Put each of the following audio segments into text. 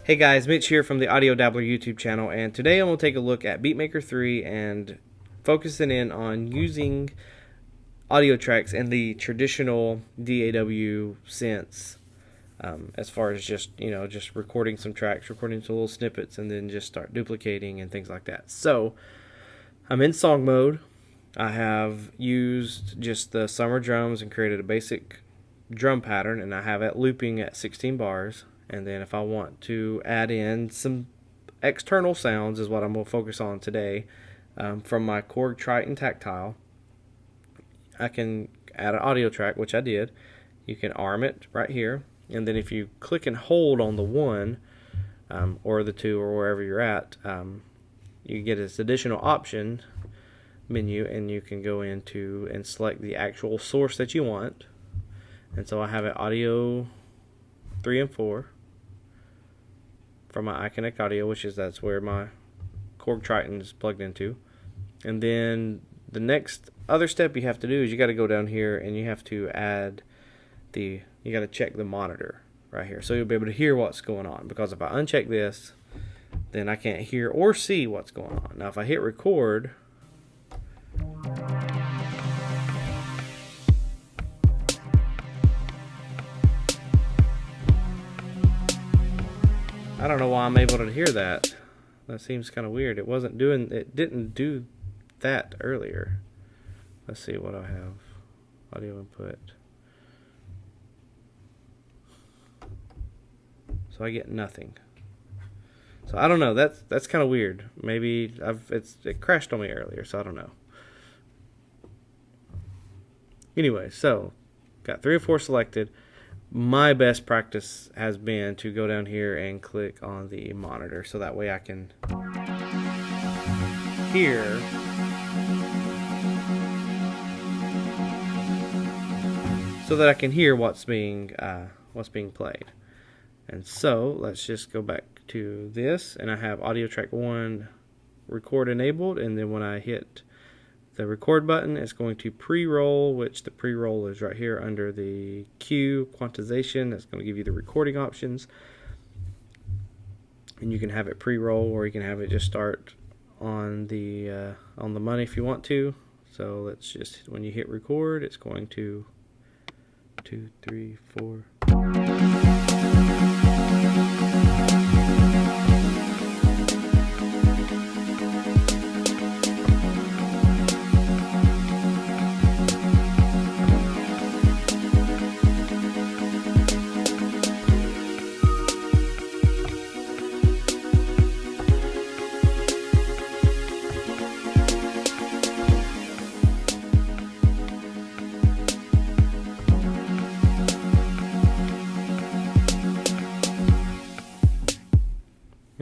Hey guys, Mitch here from the AudioDabbler YouTube channel, and today I'm going to take a look at Beatmaker 3 and focusing in on using audio tracks in the traditional DAW sense, as far as just recording some tracks, recording some little snippets, and then just start duplicating and things like that. So I'm in song mode. I have used just the summer drums and created a basic drum pattern, and I have it looping at 16 bars. And then if I want to add in some external sounds is what I'm going to focus on today, from my Korg Triton Tactile, I can add an audio track, which I did. You can arm it right here, and then if you click and hold on the 1 or the 2 or wherever you're at, you get this additional option menu, and you can go into and select the actual source that you want. And so I have it audio 3 and 4 from my iConnect Audio, that's where my Korg Triton is plugged into. And then the next other step you have to do is you got to go down here and you have to add you got to check the monitor right here, so you'll be able to hear what's going on. Because if I uncheck this, then I can't hear or see what's going on. Now if I hit record, I don't know why I'm able to hear that. That seems kind of weird. It didn't do that earlier. Let's see what I have. Audio input. So I get nothing. So I don't know. That's kind of weird. Maybe it crashed on me earlier, so I don't know. Anyway, so got 3 or 4 selected. My best practice has been to go down here and click on the monitor, so that way I can hear what's being played. And so let's just go back to this, and I have audio track 1 record enabled, and then when I hit the record button, it's going to pre-roll, which the pre-roll is right here under the Q quantization. That's going to give you the recording options, and you can have it pre-roll, or you can have it just start on the money if you want to. So let's just, when you hit record, it's going to 2, 3, 4.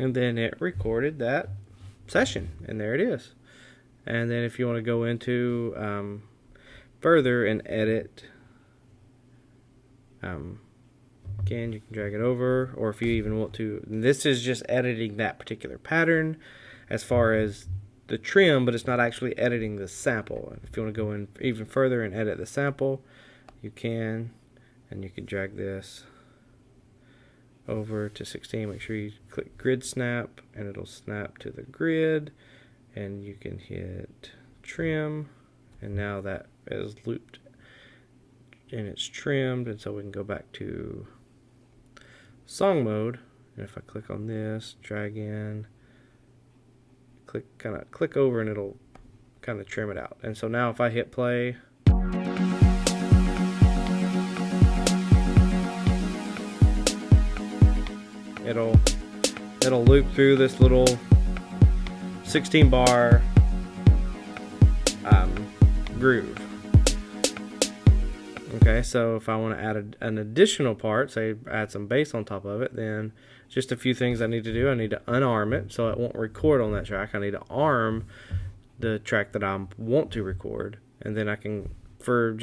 And then it recorded that session, and there it is. And then if you want to go into further and edit, again, you can drag it over, or if you even want to, this is just editing that particular pattern as far as the trim, but it's not actually editing the sample. If you want to go in even further and edit the sample, you can, and you can drag this over to 16. Make sure you click grid snap, and it'll snap to the grid, and you can hit trim, and now that is looped and it's trimmed. And so we can go back to song mode, and if I click on this, drag in, click over, and it'll kind of trim it out. And so now if I hit play, it'll loop through this little 16 bar groove. Okay, so if I want to add an additional part, say add some bass on top of it, then just a few things I need to do. I need to unarm it so it won't record on that track. I need to arm the track that I want to record, and then I can, for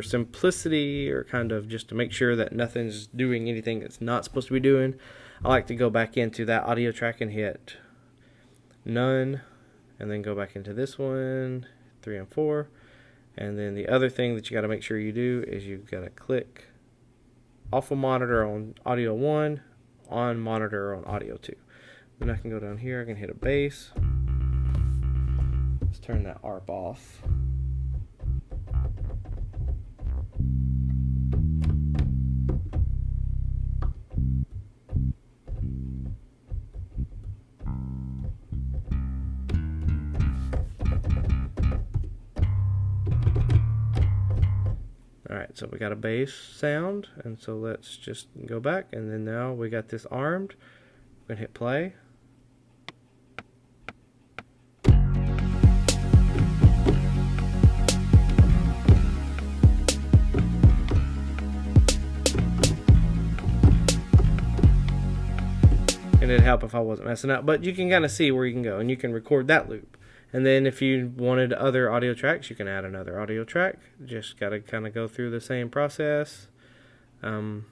simplicity, or kind of just to make sure that nothing's doing anything it's not supposed to be doing, I like to go back into that audio track and hit none, and then go back into this one, 3 and 4. And then the other thing that you got to make sure you do is you've got to click off a monitor on audio 1, on monitor or on audio too. Then I can go down here, I can hit a bass. Let's turn that ARP off. Alright, so we got a bass sound, and so let's just go back, and then now we got this armed. We're going to hit play. And it'd help if I wasn't messing up, but you can kind of see where you can go, and you can record that loop. And then if you wanted other audio tracks, you can add another audio track. Just got to kind of go through the same process of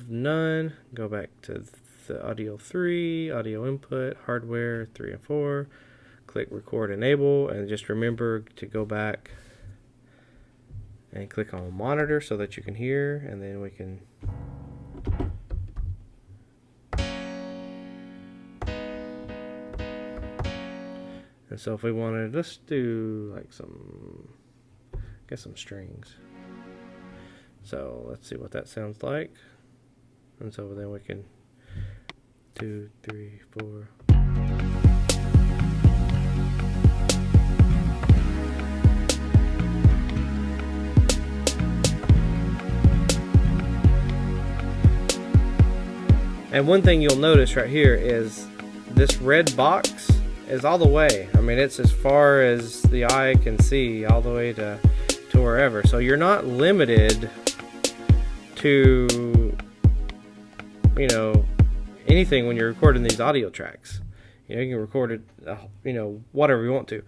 none. Go back to the audio 3, audio input, hardware 3 and 4. Click record enable, and just remember to go back and click on monitor so that you can hear, and then we can and so if we wanted, let's do like some strings. So let's see what that sounds like. And so then we can 2, 3, 4. And one thing you'll notice right here is this red box is all the way. I mean, it's as far as the eye can see, all the way to wherever. So you're not limited to, you know, anything when you're recording these audio tracks. You know, you can record it, you know, whatever you want to.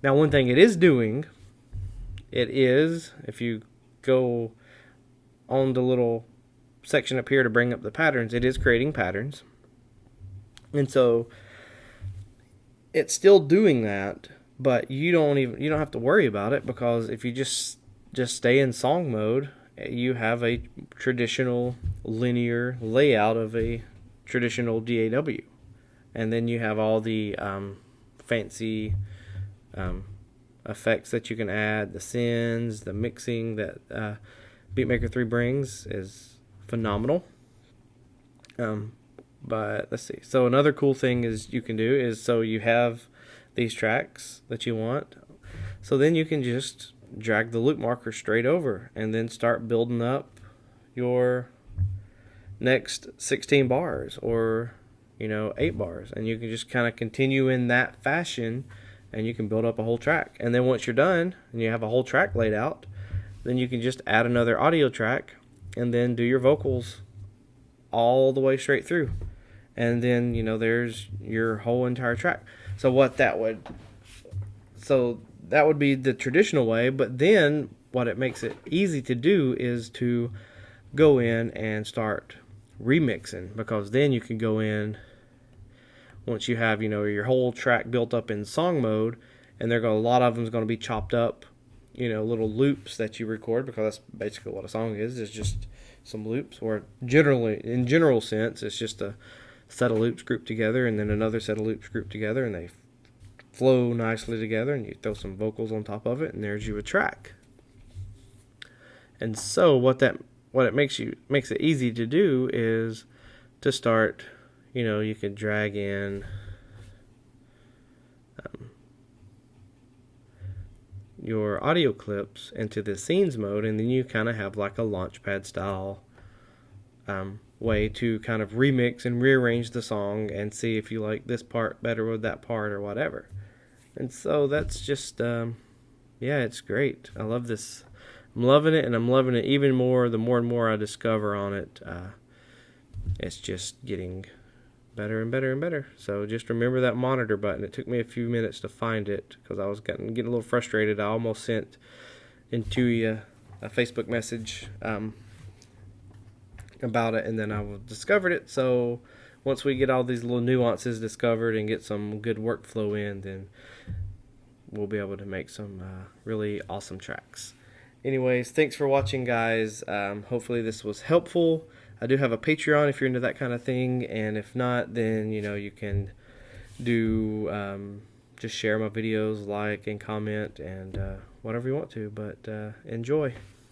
Now, one thing it is doing, it is, if you go on the little section up here to bring up the patterns, it is creating patterns. And so it's still doing that, but you don't have to worry about it, because if you just stay in song mode, you have a traditional linear layout of a traditional DAW, and then you have all the fancy effects that you can add, the synths, the mixing that Beatmaker 3 brings is phenomenal. But let's see. So another cool thing is you can do is, so you have these tracks that you want. So then you can just drag the loop marker straight over and then start building up your next 16 bars or, you know, 8 bars. And you can just kind of continue in that fashion, and you can build up a whole track. And then once you're done and you have a whole track laid out, then you can just add another audio track and then do your vocals all the way straight through. And then, you know, there's your whole entire track. So that would be the traditional way, but then what it makes it easy to do is to go in and start remixing, because then you can go in once you have, you know, your whole track built up in song mode, and a lot of them is going to be chopped up, you know, little loops that you record, because that's basically what a song is just some loops, or in general sense, it's just a set of loops grouped together and then another set of loops grouped together, and they flow nicely together, and you throw some vocals on top of it, and there's you a track. And so what it makes it easy to do is to start, you know, you could drag in your audio clips into the scenes mode, and then you kind of have like a LaunchPad style way to kind of remix and rearrange the song and see if you like this part better with that part or whatever. And so that's just yeah, it's great. I love this. I'm loving it, and I'm loving it even more the more and more I discover on it. It's just getting better and better and better. So just remember that monitor button. It took me a few minutes to find it because I was getting a little frustrated. I almost sent into you a Facebook message about it, and then I discovered it. So once we get all these little nuances discovered and get some good workflow in, then we'll be able to make some really awesome tracks. Anyways, thanks for watching, guys. Hopefully this was helpful. I do have a Patreon if you're into that kind of thing, and if not, then you can do just share my videos, like and comment, and whatever you want to. But enjoy.